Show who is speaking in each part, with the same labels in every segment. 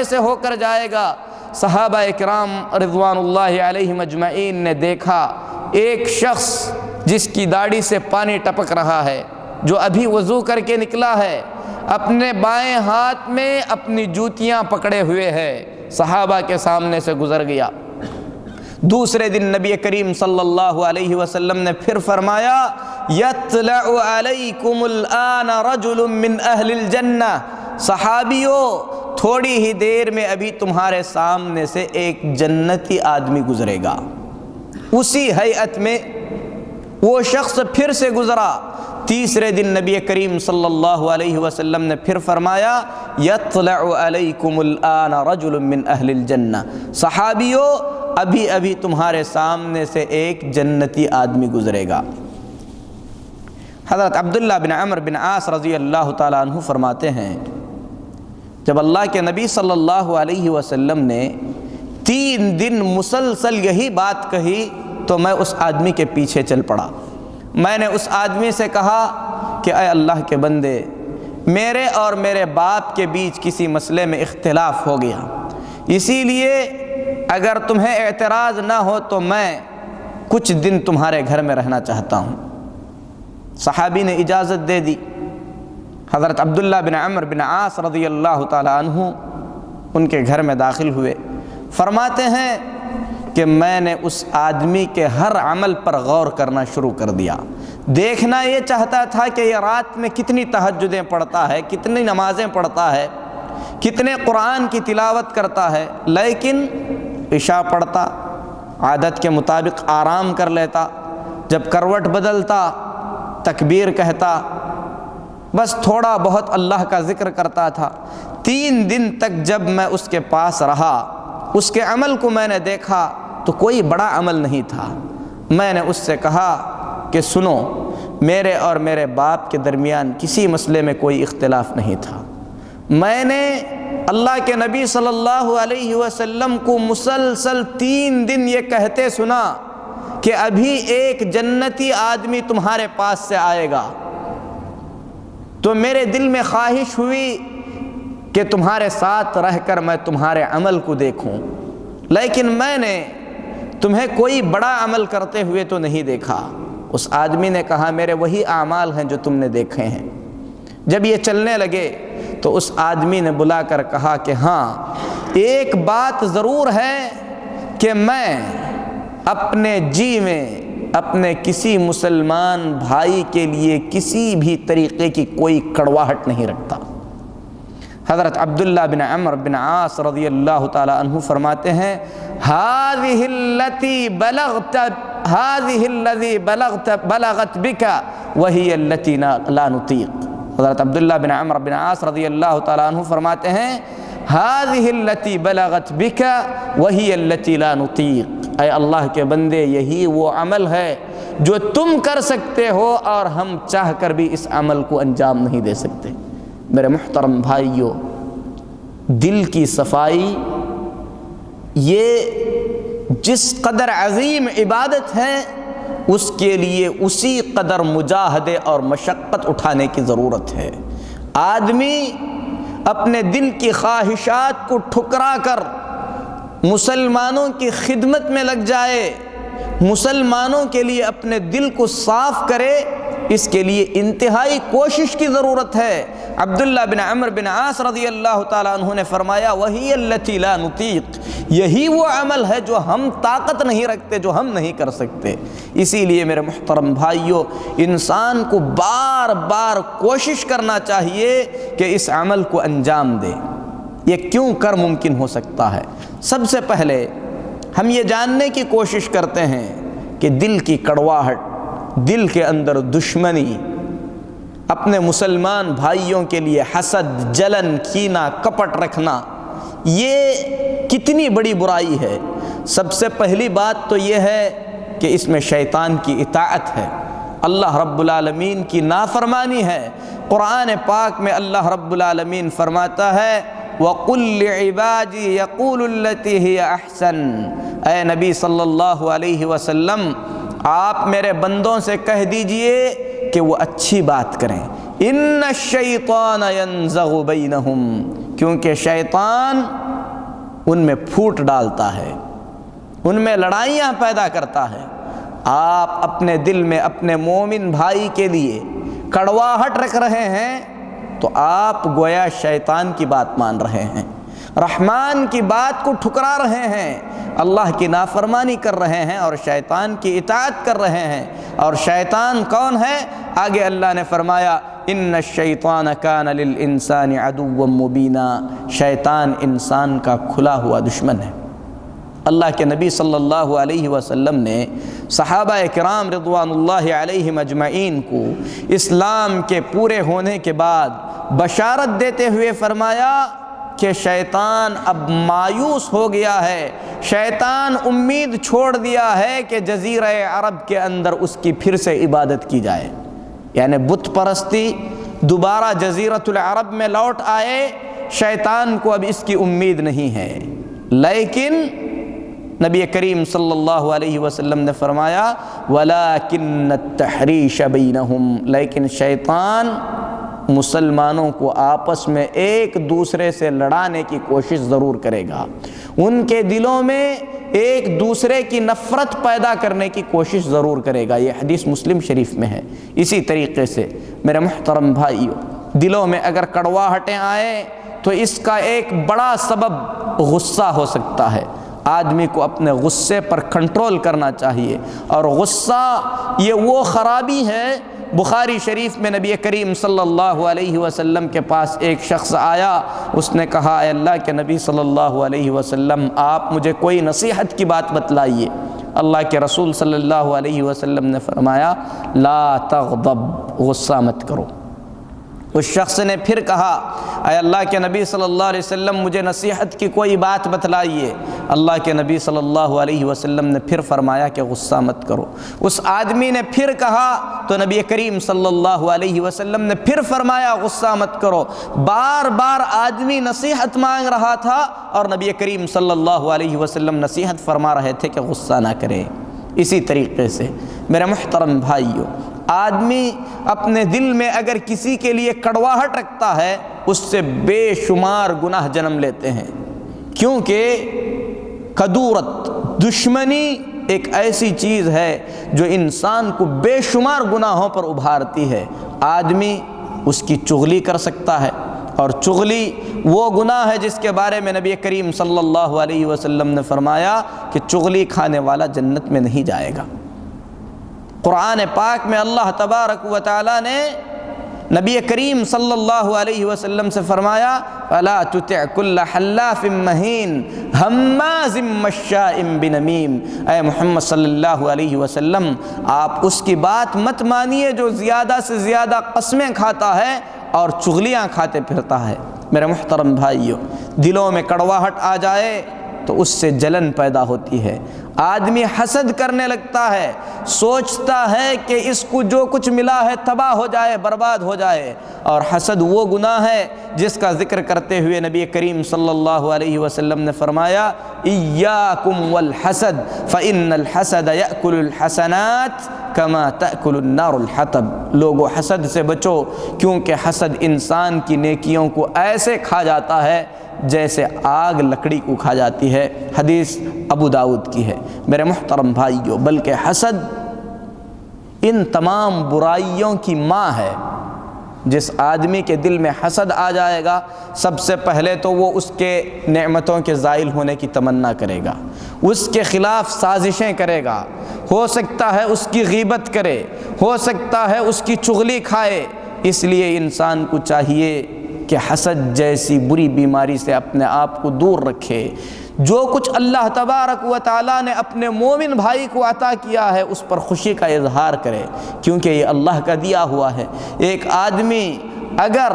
Speaker 1: سے ہو کر جائے گا۔ صحابہ اکرام رضوان اللہ علیہم اجمعین نے دیکھا ایک شخص جس کی داڑھی سے پانی ٹپک رہا ہے، جو ابھی وضو کر کے نکلا ہے، اپنے بائیں ہاتھ میں اپنی جوتیاں پکڑے ہوئے ہے، صحابہ کے سامنے سے گزر گیا۔ دوسرے دن نبی کریم صلی اللہ علیہ وسلم نے پھر فرمایا یطلع علیکم الآن رجل من اہل الجنہ، صحابیوں تھوڑی ہی دیر میں ابھی تمہارے سامنے سے ایک جنتی آدمی گزرے گا۔ اسی ہیئت میں وہ شخص پھر سے گزرا۔ تیسرے دن نبی کریم صلی اللہ علیہ وسلم نے پھر فرمایا یطلع علیکم الآن رجل من اہل الجنہ، صحابیوں ابھی ابھی تمہارے سامنے سے ایک جنتی آدمی گزرے گا۔ حضرت عبداللہ بن عمرو بن عاص رضی اللہ تعالیٰ عنہ فرماتے ہیں جب اللہ کے نبی صلی اللہ علیہ وسلم نے 3 دن مسلسل یہی بات کہی تو میں اس آدمی کے پیچھے چل پڑا۔ میں نے اس آدمی سے کہا کہ اے اللہ کے بندے، میرے اور میرے باپ کے بیچ کسی مسئلے میں اختلاف ہو گیا، اسی لیے اگر تمہیں اعتراض نہ ہو تو میں کچھ دن تمہارے گھر میں رہنا چاہتا ہوں۔ صحابی نے اجازت دے دی۔ حضرت عبداللہ بن عمرو بن عاص رضی اللہ تعالیٰ عنہ ان کے گھر میں داخل ہوئے۔ فرماتے ہیں کہ میں نے اس آدمی کے ہر عمل پر غور کرنا شروع کر دیا، دیکھنا یہ چاہتا تھا کہ یہ رات میں کتنی تہجدیں پڑھتا ہے، کتنی نمازیں پڑھتا ہے، کتنے قرآن کی تلاوت کرتا ہے، لیکن عشاء پڑھتا، عادت کے مطابق آرام کر لیتا، جب کروٹ بدلتا تکبیر کہتا، بس تھوڑا بہت اللہ کا ذکر کرتا تھا۔ 3 دن تک جب میں اس کے پاس رہا، اس کے عمل کو میں نے دیکھا تو کوئی بڑا عمل نہیں تھا۔ میں نے اس سے کہا کہ سنو، میرے اور میرے باپ کے درمیان کسی مسئلے میں کوئی اختلاف نہیں تھا۔ میں نے اللہ کے نبی صلی اللہ علیہ وسلم کو مسلسل 3 دن یہ کہتے سنا کہ ابھی ایک جنتی آدمی تمہارے پاس سے آئے گا، تو میرے دل میں خواہش ہوئی کہ تمہارے ساتھ رہ کر میں تمہارے عمل کو دیکھوں، لیکن میں نے تمہیں کوئی بڑا عمل کرتے ہوئے تو نہیں دیکھا۔ اس آدمی نے کہا میرے وہی اعمال ہیں جو تم نے دیکھے ہیں۔ جب یہ چلنے لگے تو اس آدمی نے بلا کر کہا کہ ہاں، ایک بات ضرور ہے کہ میں اپنے جی میں اپنے کسی مسلمان بھائی کے لیے کسی بھی طریقے کی کوئی کڑواہٹ نہیں رکھتا۔ حضرت عبداللہ بن عمرو بن عاص رضی اللہ تعالیٰ عنہ فرماتے ہیں هذه التي بلغت بك وهي التي لا نطيق۔ حضرت عبداللہ بن عمرو بن عاص رضی اللہ تعالیٰ عنہ فرماتے ہیں هذه التي بلغت بك وهي التي لا نطيق، اے اللہ کے بندے یہی وہ عمل ہے جو تم کر سکتے ہو اور ہم چاہ کر بھی اس عمل کو انجام نہیں دے سکتے۔ میرے محترم بھائیوں، دل کی صفائی یہ جس قدر عظیم عبادت ہے اس کے لیے اسی قدر مجاہدے اور مشقت اٹھانے کی ضرورت ہے۔ آدمی اپنے دل کی خواہشات کو ٹھکرا کر مسلمانوں کی خدمت میں لگ جائے، مسلمانوں کے لیے اپنے دل کو صاف کرے، اس کے لیے انتہائی کوشش کی ضرورت ہے۔ عبداللہ بن عمرو بن عاص رضی اللہ تعالیٰ عنہ نے فرمایا وہی التی لا نطیق، یہی وہ عمل ہے جو ہم طاقت نہیں رکھتے، جو ہم نہیں کر سکتے۔ اسی لیے میرے محترم بھائیوں، انسان کو بار بار کوشش کرنا چاہیے کہ اس عمل کو انجام دے۔ یہ کیوں کر ممکن ہو سکتا ہے؟ سب سے پہلے ہم یہ جاننے کی کوشش کرتے ہیں کہ دل کی کڑواہٹ، دل کے اندر دشمنی، اپنے مسلمان بھائیوں کے لیے حسد، جلن، کینہ، کپٹ رکھنا، یہ کتنی بڑی برائی ہے۔ سب سے پہلی بات تو یہ ہے کہ اس میں شیطان کی اطاعت ہے، اللہ رب العالمین کی نافرمانی ہے۔ قرآن پاک میں اللہ رب العالمین فرماتا ہے وَقُلْ لِعِبَادِي يَقُولُ الَّتِي هِيَ أَحْسَنُ، اے نبی صلی اللہ علیہ وسلم آپ میرے بندوں سے کہہ دیجئے کہ وہ اچھی بات کریں۔ ان الشیطان ینزغ بینہم، کیونکہ شیطان ان میں پھوٹ ڈالتا ہے، ان میں لڑائیاں پیدا کرتا ہے۔ آپ اپنے دل میں اپنے مومن بھائی کے لیے کڑواہٹ رکھ رہے ہیں تو آپ گویا شیطان کی بات مان رہے ہیں، رحمان کی بات کو ٹھکرا رہے ہیں، اللہ کی نافرمانی کر رہے ہیں اور شیطان کی اطاعت کر رہے ہیں۔ اور شیطان کون ہے؟ آگے اللہ نے فرمایا ان الشیطان کان للانسان عدوا مبینا، شیطان انسان کا کھلا ہوا دشمن ہے۔ اللہ کے نبی صلی اللہ علیہ وسلم نے صحابہ کرام رضوان اللہ علیہم اجمعین کو اسلام کے پورے ہونے کے بعد بشارت دیتے ہوئے فرمایا کہ شیطان اب مایوس ہو گیا ہے، شیطان امید چھوڑ دیا ہے کہ جزیرہ عرب کے اندر اس کی پھر سے عبادت کی جائے، یعنی بت پرستی دوبارہ جزیرۃ العرب میں لوٹ آئے، شیطان کو اب اس کی امید نہیں ہے۔ لیکن نبی کریم صلی اللہ علیہ وسلم نے فرمایا وَلَكِنَّ التَّحْرِيشَ بَيْنَهُمْ، لیکن شیطان مسلمانوں کو آپس میں ایک دوسرے سے لڑانے کی کوشش ضرور کرے گا، ان کے دلوں میں ایک دوسرے کی نفرت پیدا کرنے کی کوشش ضرور کرے گا۔ یہ حدیث مسلم شریف میں ہے۔ اسی طریقے سے میرے محترم بھائیو، دلوں میں اگر کڑواہٹیں آئیں تو اس کا ایک بڑا سبب غصہ ہو سکتا ہے۔ آدمی کو اپنے غصے پر کنٹرول کرنا چاہیے، اور غصہ یہ وہ خرابی ہے۔ بخاری شریف میں نبی کریم صلی اللہ علیہ وسلم کے پاس ایک شخص آیا، اس نے کہا اے اللہ کے نبی صلی اللہ علیہ وسلم آپ مجھے کوئی نصیحت کی بات بتلائیے۔ اللہ کے رسول صلی اللہ علیہ وسلم نے فرمایا لا تغضب، غصہ مت کرو۔ اس شخص نے پھر کہا اے اللہ کے نبی صلی اللہ علیہ وسلم مجھے نصیحت کی کوئی بات بتلائیے۔ اللہ کے نبی صلی اللہ علیہ وسلم نے پھر فرمایا کہ غصہ مت کرو۔ اس آدمی نے پھر کہا تو نبی کریم صلی اللہ علیہ وسلم نے پھر فرمایا غصہ مت کرو۔ بار بار آدمی نصیحت مانگ رہا تھا اور نبی کریم صلی اللہ علیہ وسلم نصیحت فرما رہے تھے کہ غصہ نہ کرے۔ اسی طریقے سے میرے محترم بھائیو، آدمی اپنے دل میں اگر کسی کے لیے کڑواہٹ رکھتا ہے اس سے بے شمار گناہ جنم لیتے ہیں، کیونکہ کدورت، دشمنی ایک ایسی چیز ہے جو انسان کو بے شمار گناہوں پر ابھارتی ہے۔ آدمی اس کی چغلی کر سکتا ہے، اور چغلی وہ گناہ ہے جس کے بارے میں نبی کریم صلی اللہ علیہ وسلم نے فرمایا کہ چغلی کھانے والا جنت میں نہیں جائے گا۔ قرآن پاک میں اللہ تبارک و تعالیٰ نے نبی کریم صلی اللہ علیہ وسلم سے فرمایا فَلَا تُطِعْ كُلَّ حَلَّافٍ مَّهِينٍ ہَمَّازٍ مَّشَّاءٍ بِنَمِيمٍ، اے محمد صلی اللہ علیہ وسلم آپ اس کی بات مت مانیے جو زیادہ سے زیادہ قسمیں کھاتا ہے اور چغلیاں کھاتے پھرتا ہے۔ میرے محترم بھائیو، دلوں میں کڑواہٹ آ جائے تو اس سے جلن پیدا ہوتی ہے، آدمی حسد کرنے لگتا ہے، سوچتا ہے کہ اس کو جو کچھ ملا ہے تباہ ہو جائے، برباد ہو جائے۔ اور حسد وہ گناہ ہے جس کا ذکر کرتے ہوئے نبی کریم صلی اللہ علیہ وسلم نے فرمایا ایاکم والحسد فإن الحسد یأکل الحسنات کما تأکل النار الحطب، لوگو حسد سے بچو کیونکہ حسد انسان کی نیکیوں کو ایسے کھا جاتا ہے جیسے آگ لکڑی کو کھا جاتی ہے۔ حدیث ابو داؤد کی ہے۔ میرے محترم بھائیو، بلکہ حسد ان تمام برائیوں کی ماں ہے۔ جس آدمی کے دل میں حسد آ جائے گا سب سے پہلے تو وہ اس کے نعمتوں کے زائل ہونے کی تمنا کرے گا، اس کے خلاف سازشیں کرے گا، ہو سکتا ہے اس کی غیبت کرے، ہو سکتا ہے اس کی چغلی کھائے۔ اس لیے انسان کو چاہیے کہ حسد جیسی بری بیماری سے اپنے آپ کو دور رکھے۔ جو کچھ اللہ تبارک و تعالیٰ نے اپنے مومن بھائی کو عطا کیا ہے اس پر خوشی کا اظہار کرے، کیونکہ یہ اللہ کا دیا ہوا ہے۔ ایک آدمی اگر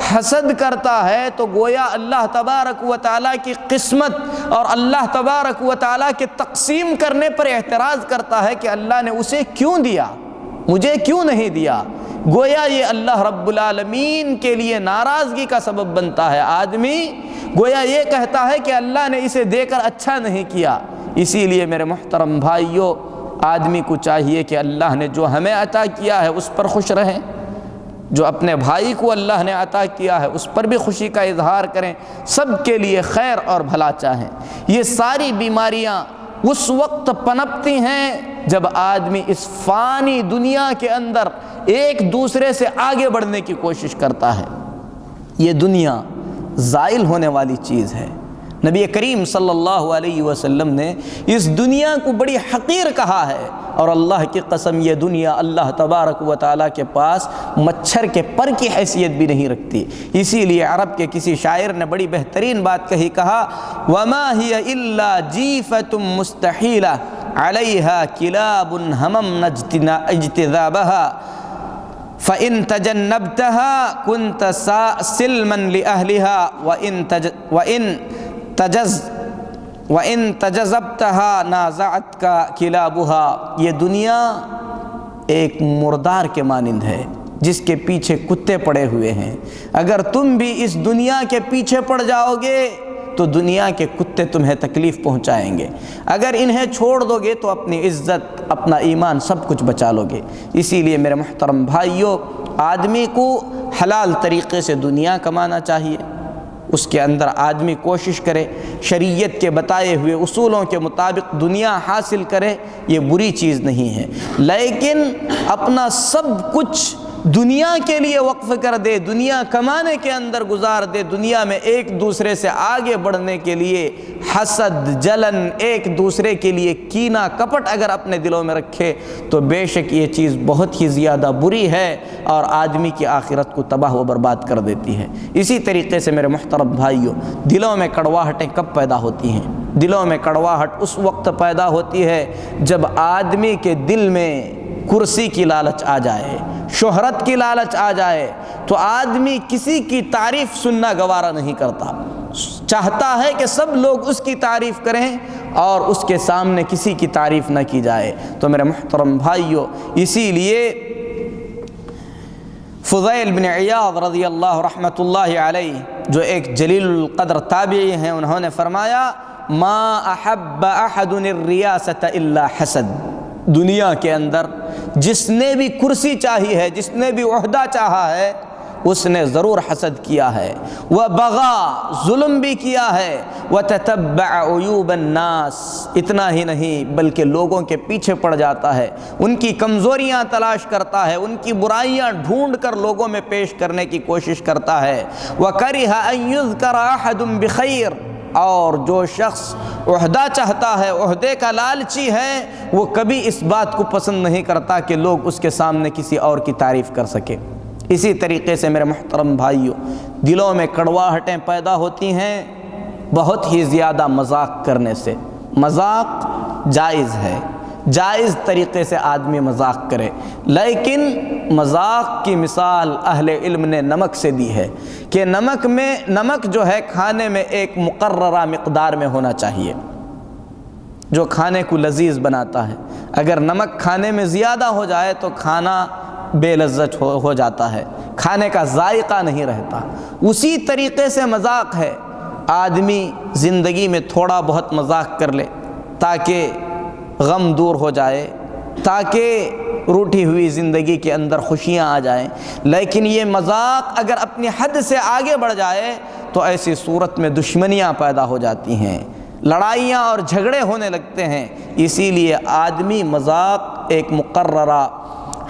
Speaker 1: حسد کرتا ہے تو گویا اللہ تبارک و تعالیٰ کی قسمت اور اللہ تبارک و تعالیٰ کے تقسیم کرنے پر اعتراض کرتا ہے کہ اللہ نے اسے کیوں دیا، مجھے کیوں نہیں دیا۔ گویا یہ اللہ رب العالمین کے لیے ناراضگی کا سبب بنتا ہے۔ آدمی گویا یہ کہتا ہے کہ اللہ نے اسے دے کر اچھا نہیں کیا۔ اسی لیے میرے محترم بھائیوں، آدمی کو چاہیے کہ اللہ نے جو ہمیں عطا کیا ہے اس پر خوش رہیں، جو اپنے بھائی کو اللہ نے عطا کیا ہے اس پر بھی خوشی کا اظہار کریں، سب کے لیے خیر اور بھلا چاہیں۔ یہ ساری بیماریاں اس وقت پنپتی ہیں جب آدمی اس فانی دنیا کے اندر ایک دوسرے سے آگے بڑھنے کی کوشش کرتا ہے۔ یہ دنیا زائل ہونے والی چیز ہے۔ نبی کریم صلی اللہ علیہ وسلم نے اس دنیا کو بڑی حقیر کہا ہے، اور اللہ کی قسم یہ دنیا اللہ تبارک و تعالیٰ کے پاس مچھر کے پر کی حیثیت بھی نہیں رکھتی۔ اسی لیے عرب کے کسی شاعر نے بڑی بہترین بات کہی، کہا وَمَا هِيَ إِلَّا جِيفَةٌ مُسْتَحِيلَةٌ عَلَيْهَا كِلَابٌ هَمَمْنَا اجْتِذَابَهَا فَإِن تَجَنَّبْتَهَا كُنْتَ سِلْمًا لِأَهْلِهَا وَإِن تَجَذَبْتَهَا نَازَعَتْكَ كِلَابُهَا۔ یہ دنیا ایک مردار کے مانند ہے جس کے پیچھے کتے پڑے ہوئے ہیں۔ اگر تم بھی اس دنیا کے پیچھے پڑ جاؤ گے تو دنیا کے کتے تمہیں تکلیف پہنچائیں گے، اگر انہیں چھوڑ دو گے تو اپنی عزت، اپنا ایمان سب کچھ بچا لو گے۔ اسی لیے میرے محترم بھائیوں، آدمی کو حلال طریقے سے دنیا کمانا چاہیے، اس کے اندر آدمی کوشش کرے شریعت کے بتائے ہوئے اصولوں کے مطابق دنیا حاصل کرے، یہ بری چیز نہیں ہے، لیکن اپنا سب کچھ دنیا کے لیے وقف کر دے، دنیا کمانے کے اندر گزار دے، دنیا میں ایک دوسرے سے آگے بڑھنے کے لیے حسد، جلن، ایک دوسرے کے لیے کینہ، کپٹ اگر اپنے دلوں میں رکھے تو بے شک یہ چیز بہت ہی زیادہ بری ہے اور آدمی کی آخرت کو تباہ و برباد کر دیتی ہے۔ اسی طریقے سے میرے محترم بھائیوں، دلوں میں کڑواہٹیں کب پیدا ہوتی ہیں؟ دلوں میں کڑواہٹ اس وقت پیدا ہوتی ہے جب آدمی کے دل میں کرسی کی لالچ آ جائے، شہرت کی لالچ آ جائے تو آدمی کسی کی تعریف سننا گوارا نہیں کرتا، چاہتا ہے کہ سب لوگ اس کی تعریف کریں اور اس کے سامنے کسی کی تعریف نہ کی جائے۔ تو میرے محترم بھائیوں، اسی لیے فضیل بن عیاض رضی اللہ رحمۃ اللہ علیہ جو ایک جلیل القدر تابعی ہیں، انہوں نے فرمایا ما احب احد الریاست الا حسد۔ دنیا کے اندر جس نے بھی کرسی چاہی ہے، جس نے بھی عہدہ چاہا ہے، اس نے ضرور حسد کیا ہے، وَبَغَى، ظلم بھی کیا ہے، وَتَتَبَّعَ عُيُوبَ النَّاسِ، اتنا ہی نہیں بلکہ لوگوں کے پیچھے پڑ جاتا ہے، ان کی کمزوریاں تلاش کرتا ہے، ان کی برائیاں ڈھونڈ کر لوگوں میں پیش کرنے کی کوشش کرتا ہے، وَكَرِهَ أَن يُذْكَرَ أَحَدٌ بِخَيْرٍ، اور جو شخص عہدہ چاہتا ہے، عہدے کا لالچی ہے، وہ کبھی اس بات کو پسند نہیں کرتا کہ لوگ اس کے سامنے کسی اور کی تعریف کر سکے۔ اسی طریقے سے میرے محترم بھائیوں، دلوں میں کڑواہٹیں پیدا ہوتی ہیں بہت ہی زیادہ مذاق کرنے سے۔ مذاق جائز ہے، جائز طریقے سے آدمی مذاق کرے، لیکن مذاق کی مثال اہل علم نے نمک سے دی ہے کہ نمک جو ہے کھانے میں ایک مقررہ مقدار میں ہونا چاہیے جو کھانے کو لذیذ بناتا ہے۔ اگر نمک کھانے میں زیادہ ہو جائے تو کھانا بے لذت ہو جاتا ہے، کھانے کا ذائقہ نہیں رہتا۔ اسی طریقے سے مذاق ہے، آدمی زندگی میں تھوڑا بہت مذاق کر لے تاکہ غم دور ہو جائے، تاکہ روٹھی ہوئی زندگی کے اندر خوشیاں آ جائیں، لیکن یہ مذاق اگر اپنی حد سے آگے بڑھ جائے تو ایسی صورت میں دشمنیاں پیدا ہو جاتی ہیں، لڑائیاں اور جھگڑے ہونے لگتے ہیں۔ اسی لیے آدمی مذاق ایک مقررہ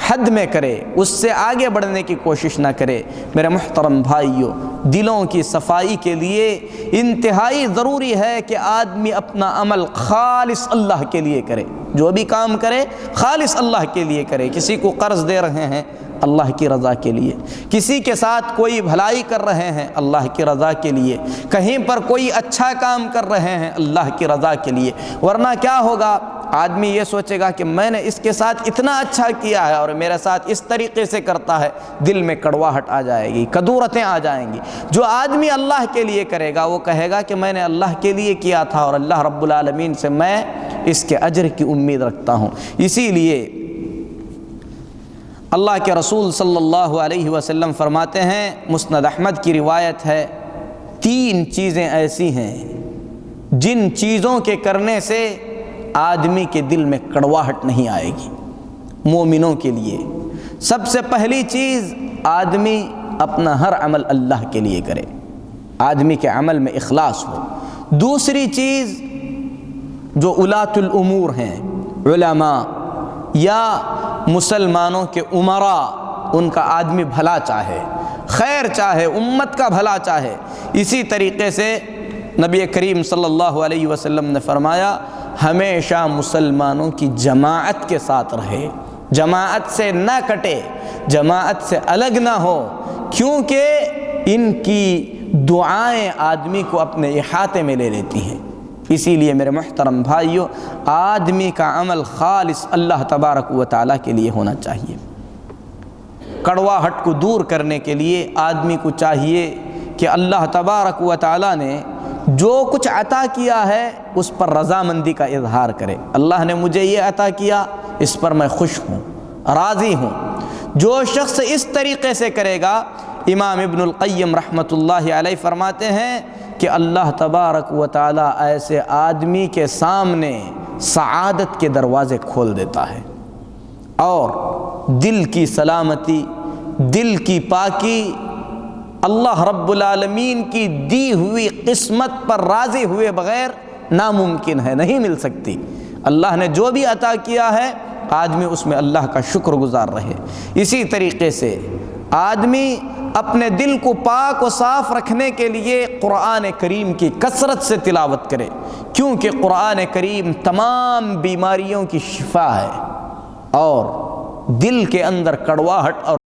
Speaker 1: حد میں کرے، اس سے آگے بڑھنے کی کوشش نہ کرے۔ میرے محترم بھائیوں، دلوں کی صفائی کے لیے انتہائی ضروری ہے کہ آدمی اپنا عمل خالص اللہ کے لیے کرے، جو بھی کام کرے خالص اللہ کے لیے کرے۔ کسی کو قرض دے رہے ہیں اللہ کی رضا کے لیے، کسی کے ساتھ کوئی بھلائی کر رہے ہیں اللہ کی رضا کے لیے، کہیں پر کوئی اچھا کام کر رہے ہیں اللہ کی رضا کے لیے، ورنہ کیا ہوگا؟ آدمی یہ سوچے گا کہ میں نے اس کے ساتھ اتنا اچھا کیا ہے اور میرے ساتھ اس طریقے سے کرتا ہے، دل میں کڑواہٹ آ جائے گی، کدورتیں آ جائیں گی۔ جو آدمی اللہ کے لیے کرے گا وہ کہے گا کہ میں نے اللہ کے لیے کیا تھا اور اللہ رب العالمین سے میں اس کے اجر کی امید رکھتا ہوں۔ اسی لیے اللہ کے رسول صلی اللہ علیہ وسلم فرماتے ہیں، مسند احمد کی روایت ہے، 3 چیزیں ایسی ہیں جن چیزوں کے کرنے سے آدمی کے دل میں کڑواہٹ نہیں آئے گی مومنوں کے لیے۔ سب سے پہلی چیز آدمی اپنا ہر عمل اللہ کے لیے کرے، آدمی کے عمل میں اخلاص ہو۔ دوسری چیز جو اولاۃ الامور ہیں، علماء یا مسلمانوں کے امراء، ان کا آدمی بھلا چاہے، خیر چاہے، امت کا بھلا چاہے۔ اسی طریقے سے نبی کریم صلی اللہ علیہ وسلم نے فرمایا ہمیشہ مسلمانوں کی جماعت کے ساتھ رہے، جماعت سے نہ کٹے، جماعت سے الگ نہ ہو، کیونکہ ان کی دعائیں آدمی کو اپنے احاطے میں لے لیتی ہیں۔ اسی لیے میرے محترم بھائیوں، آدمی کا عمل خالص اللہ تبارک و تعالیٰ کے لیے ہونا چاہیے۔ کڑواہٹ کو دور کرنے کے لیے آدمی کو چاہیے کہ اللہ تبارک و تعالیٰ نے جو کچھ عطا کیا ہے اس پر رضامندی کا اظہار کرے۔ اللہ نے مجھے یہ عطا کیا، اس پر میں خوش ہوں، راضی ہوں۔ جو شخص اس طریقے سے کرے گا، امام ابن القیم رحمۃ اللہ علیہ فرماتے ہیں کہ اللہ تبارک و تعالیٰ ایسے آدمی کے سامنے سعادت کے دروازے کھول دیتا ہے، اور دل کی سلامتی، دل کی پاکی اللہ رب العالمین کی دی ہوئی قسمت پر راضی ہوئے بغیر ناممکن ہے، نہیں مل سکتی۔ اللہ نے جو بھی عطا کیا ہے آدمی اس میں اللہ کا شکر گزار رہے۔ اسی طریقے سے آدمی اپنے دل کو پاک و صاف رکھنے کے لیے قرآن کریم کی کثرت سے تلاوت کرے، کیونکہ قرآن کریم تمام بیماریوں کی شفا ہے، اور دل کے اندر کڑواہٹ اور